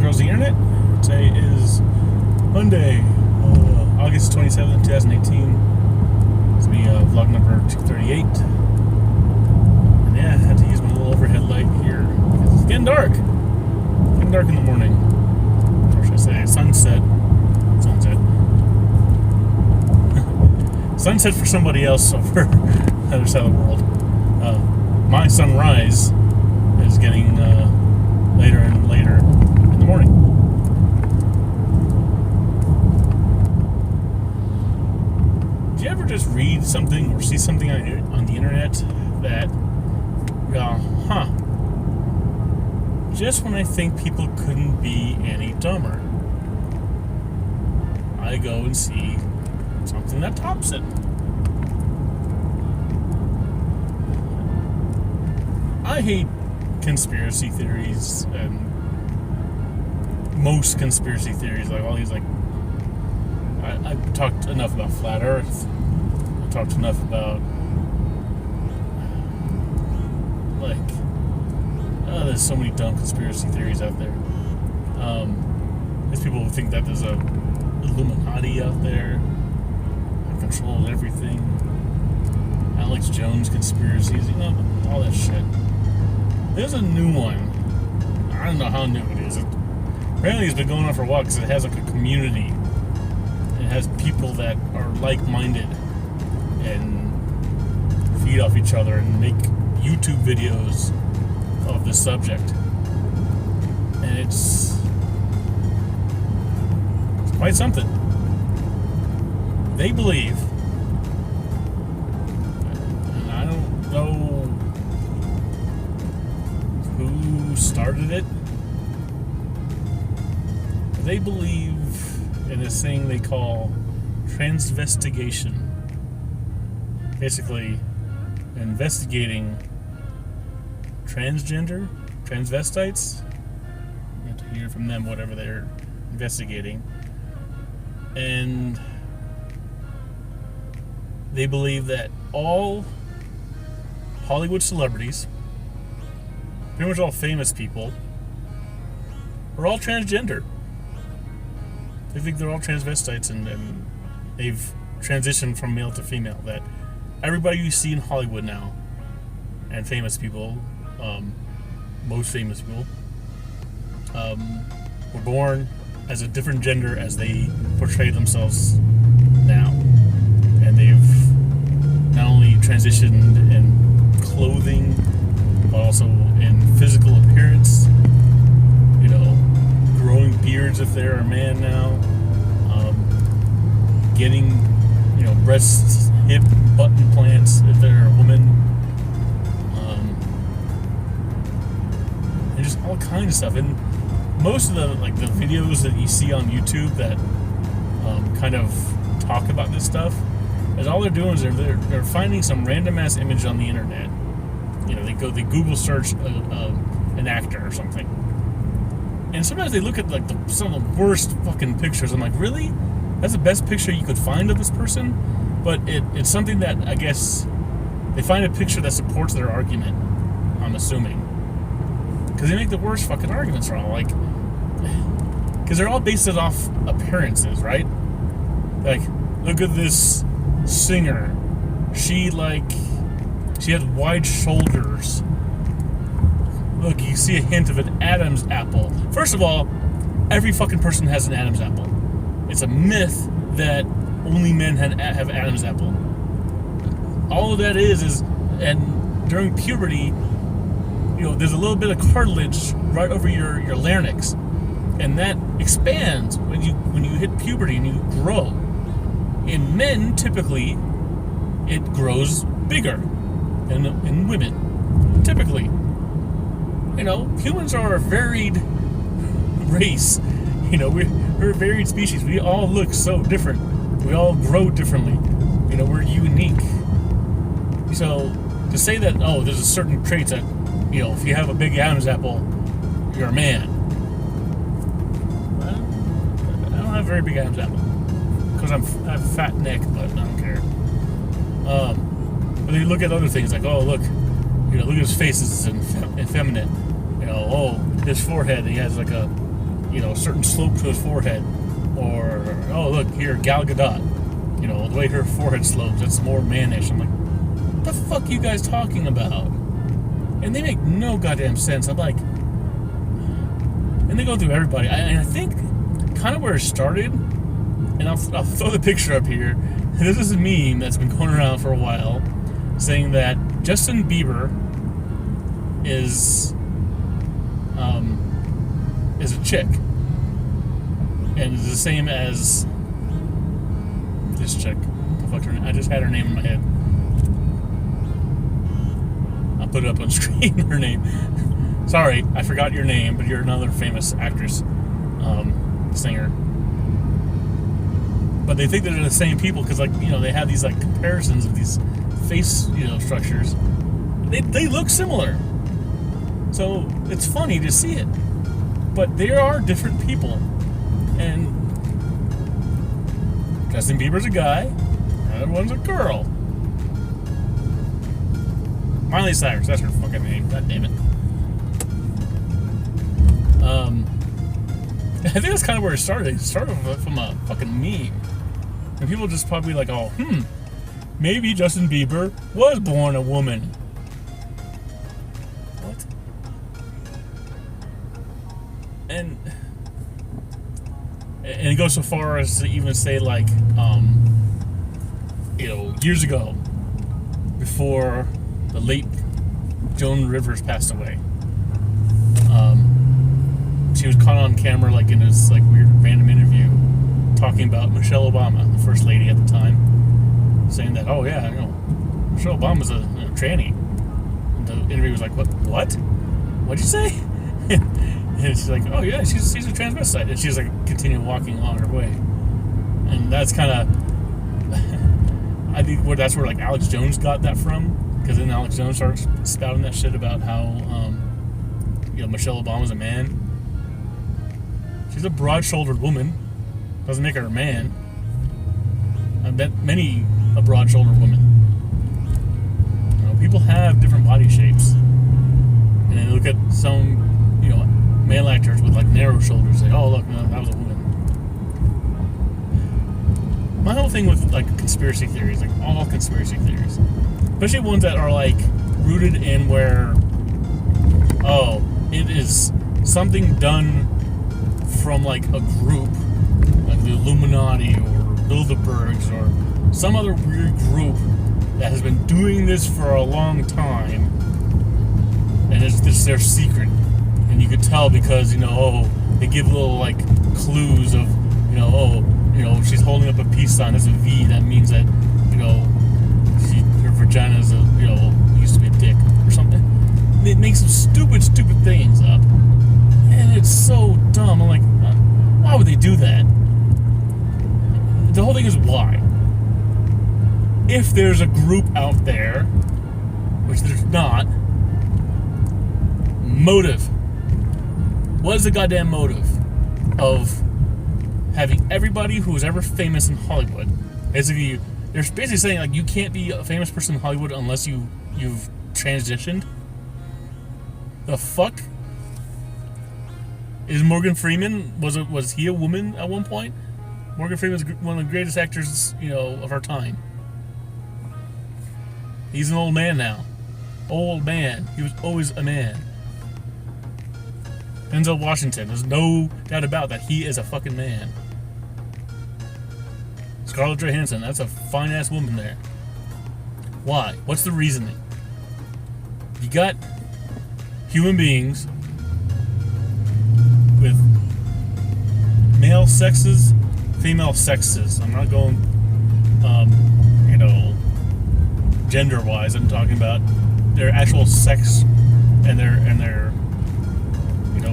Girls of the Internet. Today is Monday, August 27th, 2018. It's me, vlog number 238. And yeah, I had to use my little overhead light here because it's getting dark. It's getting dark in the morning. Or should I say sunset? Sunset. Sunset for somebody else over the other side of the world. My sunrise is getting later and later in the morning. Do you ever just read something or see something on the internet that you go, huh, just when I think people couldn't be any dumber, I go and see something that tops it. I hate conspiracy theories, and most conspiracy theories, like all these, like, I've talked enough about flat Earth. I've talked enough about, like, there's so many dumb conspiracy theories out there. There's people who think that there's a Illuminati out there that controls everything. Alex Jones conspiracies, all that shit. There's a new one. I don't know how new it is. Apparently it's been going on for a while because it has like a community. It has people that are like-minded and feed off each other and make YouTube videos of the subject. And it's quite something. They believe, and I don't know who started it, they believe in this thing they call Transvestigation. Basically, investigating transvestites. You have to hear from them whatever they're investigating. And they believe that all Hollywood celebrities, pretty much all famous people, are all transgender. They think they're all transvestites and they've transitioned from male to female. That everybody you see in Hollywood now, and famous people, most famous people, were born as a different gender as they portray themselves now. And they've not only transitioned in clothing, but also in physical appearance, growing beards if they're a man now, getting, breasts, hip, butt implants if they're a woman, and just all kinds of stuff. And most of the videos that you see on YouTube that kind of talk about this stuff, is all they're doing is they're finding some random ass image on the internet. They Google search an actor or something, and sometimes they look at some of the worst fucking pictures. I'm like, really? That's the best picture you could find of this person? But it's something that I guess they find a picture that supports their argument, I'm assuming, because they make the worst fucking arguments for all, because they're all based off appearances, right? Like, look at this singer. She has wide shoulders. Look, you see a hint of an Adam's apple. First of all, every fucking person has an Adam's apple. It's a myth that only men have Adam's apple. All of that is and during puberty, there's a little bit of cartilage right over your larynx, and that expands when you hit puberty and you grow. In men, typically, it grows bigger than in women. Typically, humans are a varied race. We're a varied species. We all look so different. We all grow differently. We're unique. So to say that, there's a certain traits that, if you have a big Adam's apple, you're a man. Well, I don't have a very big Adam's apple because I have a fat neck, but I don't care. But then you look at other things like, look at his face, it's effeminate. His forehead, he has like a a certain slope to his forehead, or oh look here, Gal Gadot, the way her forehead slopes, that's more mannish. I'm like, what the fuck are you guys talking about? And they make no goddamn sense. I'm like, and they go through everybody. And I think kind of where it started, and I'll throw the picture up here. This is a meme that's been going around for a while, saying that Justin Bieber is a chick, and is the same as this chick. I just had her name in my head. I'll put it up on screen. Her name. Sorry, I forgot your name, but you're another famous actress, singer. But they think that they're the same people because, they have these comparisons of these face, structures. They look similar, so it's funny to see it. But there are different people, and Justin Bieber's a guy, and the other one's a girl. Miley Cyrus, that's her fucking name. God damn it. I think that's kind of where it started. It started from a fucking meme. And people just probably like, oh, maybe Justin Bieber was born a woman. What? And it goes so far as to even say, years ago, before the late Joan Rivers passed away, she was caught on camera, in this weird random interview, talking about Michelle Obama, the first lady at the time, saying that, oh yeah, Michelle Obama's a tranny. And the interview was like, what? What'd you say? And she's like, oh yeah, she's a transvestite. And she's continue walking on her way. And that's kind of, I think that's where Alex Jones got that from, because then Alex Jones starts spouting that shit about how Michelle Obama's a man. She's a broad-shouldered woman. Doesn't make her a man. I bet many a broad-shouldered woman. People have different body shapes, and they look at some, male actors with narrow shoulders. Say, "Oh, look, no, that was a woman." My whole thing with conspiracy theories, all conspiracy theories, especially ones that are rooted in where, oh, it is something done from a group, like the Illuminati or Bilderbergs or some other weird group that has been doing this for a long time, and it's their secret, and you could tell because they give little clues of she's holding up a peace sign. That's a V. That means that her vagina is used to be a dick or something. They make some stupid things up, and it's so dumb. I'm like, why would they do that? The whole thing is why. If there's a group out there, which there's not, motive. What is the goddamn motive of having everybody who was ever famous in Hollywood? Basically, they're basically saying you can't be a famous person in Hollywood unless you've transitioned. The fuck? Is Morgan Freeman, was he a woman at one point? Morgan Freeman's one of the greatest actors, of our time. He's an old man now. Old man. He was always a man. Denzel Washington. There's no doubt about that. He is a fucking man. Scarlett Johansson. That's a fine-ass woman there. Why? What's the reasoning? You got human beings with male sexes, female sexes. I'm not going, gender-wise. I'm talking about their actual sex and their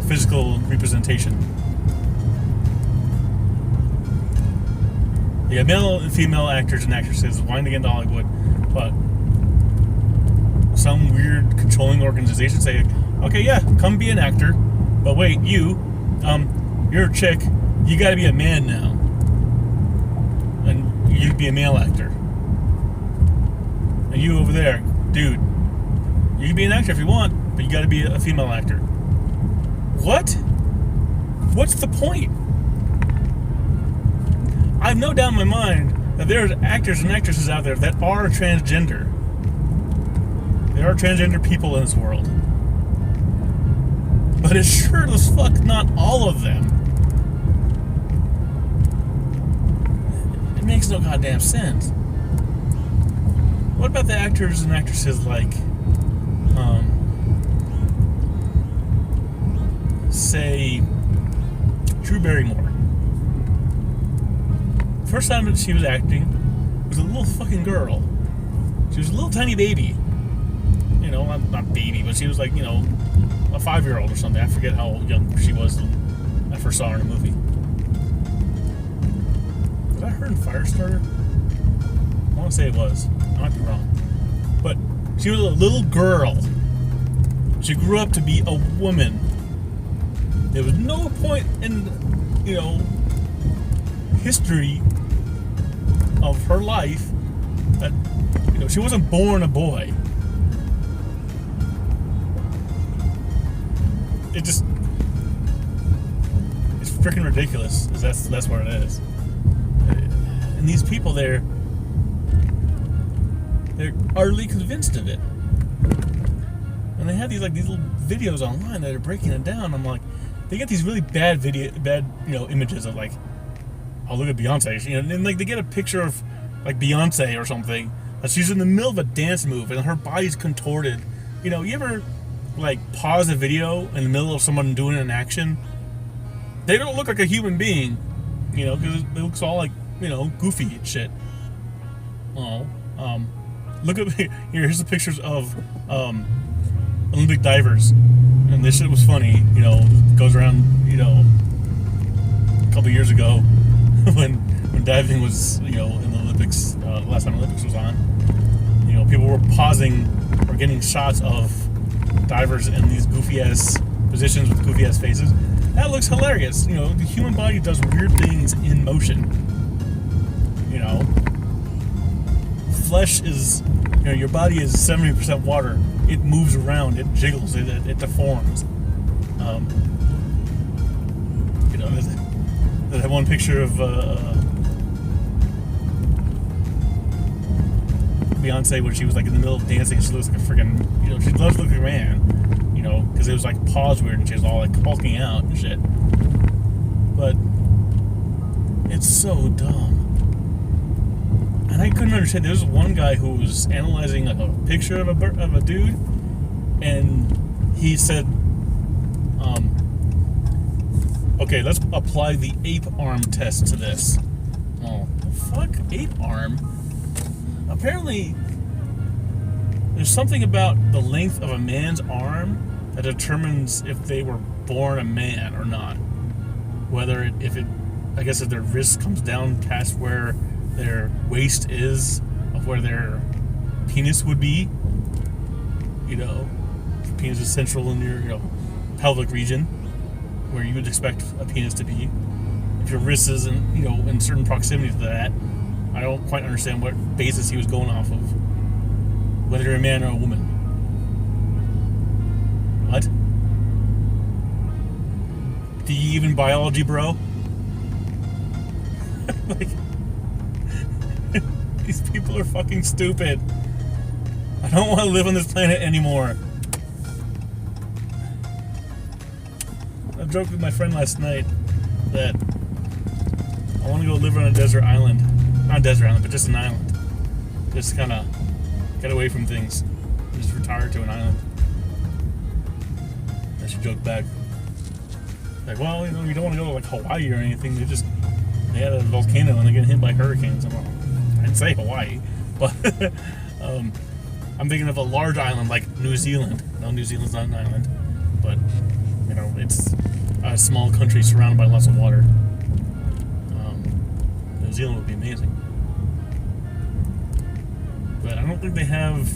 physical representation. Yeah, male and female actors and actresses wanting to get into Hollywood, but some weird controlling organization say, okay, yeah, come be an actor, but wait, you're a chick, you gotta be a man now, and you be a male actor. And you over there, dude, you can be an actor if you want, but you gotta be a female actor. What? what's the point? I have no doubt in my mind that there's actors and actresses out there that are transgender. There are transgender people in this world. But it's sure as fuck not all of them. It makes no goddamn sense. What about the actors and actresses like, say, Drew Barrymore? First time that she was acting was a little fucking girl. She was a little tiny baby. You know, not baby, but she was like, you know, a 5-year-old or something. I forget how young she was when I first saw her in a movie. Was that her in Firestarter? I want to say it was. I might be wrong. But she was a little girl. She grew up to be a woman. There was no point in, you know, history of her life that, you know, she wasn't born a boy. It's freaking ridiculous. That's what it is. And these people, they're utterly convinced of it. And they have these little videos online that are breaking it down. I'm like, they get these really bad images of like, oh, look at Beyonce, you know, and like they get a picture of like Beyonce or something, that she's in the middle of a dance move and her body's contorted. You know, you ever like pause a video in the middle of someone doing an action? They don't look like a human being, you know, because it looks all like, you know, goofy and shit. Look at here's the pictures of Olympic divers, and this shit was funny. You know, it goes around, you know, a couple years ago when diving was, you know, in the Olympics, last time the Olympics was on. You know, people were pausing or getting shots of divers in these goofy ass positions with goofy ass faces. That looks hilarious. You know, the human body does weird things in motion. You know, flesh is, you know, your body is 70% water. It moves around, it jiggles, it deforms. You know, there's that one picture of Beyonce when she was like in the middle of dancing. She looks like a freaking, you know, she loves looking like a man, you know, because it was like paws weird and she was all like hulking out and shit. But it's so dumb. And I couldn't understand. There was one guy who was analyzing like a picture of a dude, and he said, okay, let's apply the ape arm test to this. Oh, fuck, ape arm? Apparently, there's something about the length of a man's arm that determines if they were born a man or not. Whether if their wrist comes down past where their waist is, of where their penis would be. You know, your penis is central in your, you know, pelvic region, where you would expect a penis to be. If your wrist is in, you know, in certain proximity to that, I don't quite understand what basis he was going off of. Whether you're a man or a woman. What? Do you even biology, bro? Like, these people are fucking stupid. I don't want to live on this planet anymore. I joked with my friend last night that I want to go live on a desert island. Not a desert island, but just an island. Just kind of get away from things. Just retire to an island. And she joked back. Like, well, you know, you don't want to go to like Hawaii or anything. They had a volcano and they're getting hit by hurricanes. I didn't say Hawaii, but I'm thinking of a large island like New Zealand. No, New Zealand's not an island, but you know, it's a small country surrounded by lots of water. New Zealand would be amazing, but I don't think they have,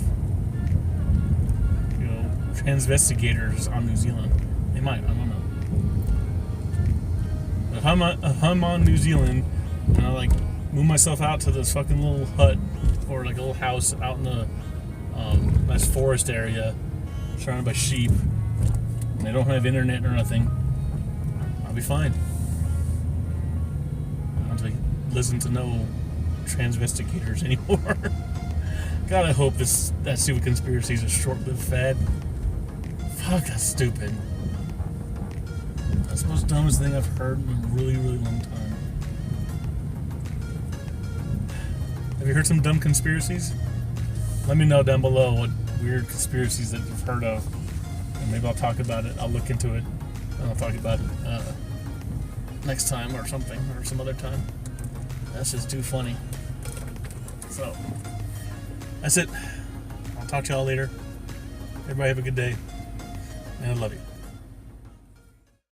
you know, transvestigators on New Zealand. They might, I don't know. If I'm on New Zealand and I like move myself out to this fucking little hut or like a little house out in the nice forest area surrounded by sheep, and they don't have internet or nothing, I'll be fine. I don't have to listen to no transvestigators anymore. God, I hope that stupid conspiracy is a short-lived fad. Fuck, that's stupid. That's the most dumbest thing I've heard in a really, really long time. Have you heard some dumb conspiracies? Let me know down below what weird conspiracies that you've heard of. And maybe I'll talk about it. I'll look into it. And I'll talk about it next time or something, or some other time. That's just too funny. So, that's it. I'll talk to y'all later. Everybody have a good day. And I love you.